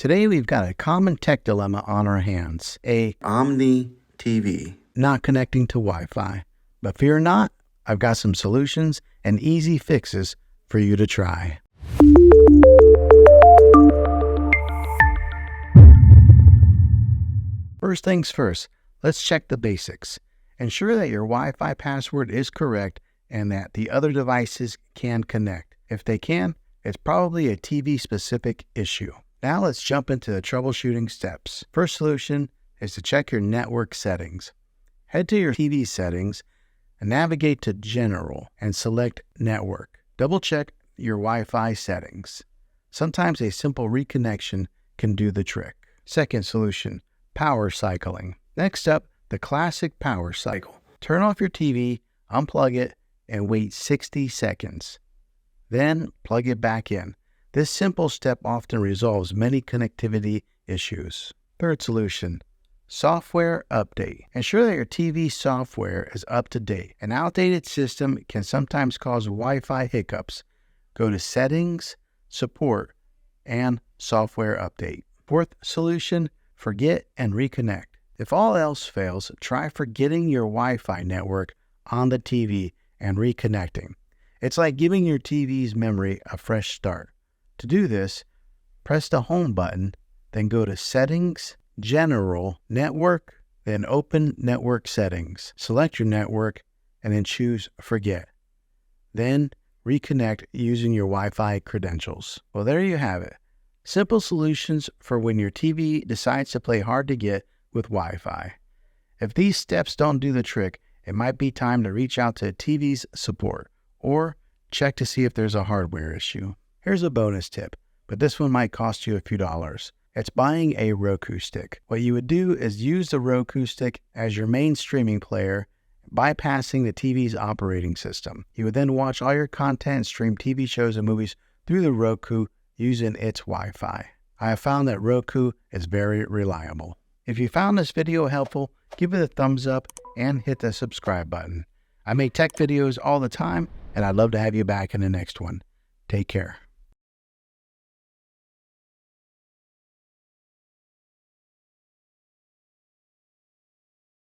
Today we've got a common tech dilemma on our hands, a Omni TV not connecting to Wi-Fi. But fear not, I've got some solutions and easy fixes for you to try. First things first, let's check the basics. Ensure that your Wi-Fi password is correct and that the other devices can connect. If they can, it's probably a TV-specific issue. Now let's jump into the troubleshooting steps. First solution is to check your network settings. Head to your TV settings and navigate to General and select Network. Double check your Wi-Fi settings. Sometimes a simple reconnection can do the trick. Second solution, power cycling. Next up, the classic power cycle. Turn off your TV, unplug it, and wait 60 seconds. Then plug it back in. This simple step often resolves many connectivity issues. Third solution, software update. Ensure that your TV software is up to date. An outdated system can sometimes cause Wi-Fi hiccups. Go to Settings, Support, and Software Update. Fourth solution, forget and reconnect. If all else fails, try forgetting your Wi-Fi network on the TV and reconnecting. It's like giving your TV's memory a fresh start. To do this, press the Home button, then go to Settings, General, Network, then open Network Settings. Select your network and then choose Forget. Then reconnect using your Wi-Fi credentials. Well, there you have it. Simple solutions for when your TV decides to play hard to get with Wi-Fi. If these steps don't do the trick, it might be time to reach out to TV's support or check to see if there's a hardware issue. Here's a bonus tip, but this one might cost you a few dollars. It's buying a Roku stick. What you would do is use the Roku stick as your main streaming player, bypassing the TV's operating system. You would then watch all your content and stream TV shows and movies through the Roku using its Wi-Fi. I have found that Roku is very reliable. If you found this video helpful, give it a thumbs up and hit the subscribe button. I make tech videos all the time, and I'd love to have you back in the next one. Take care.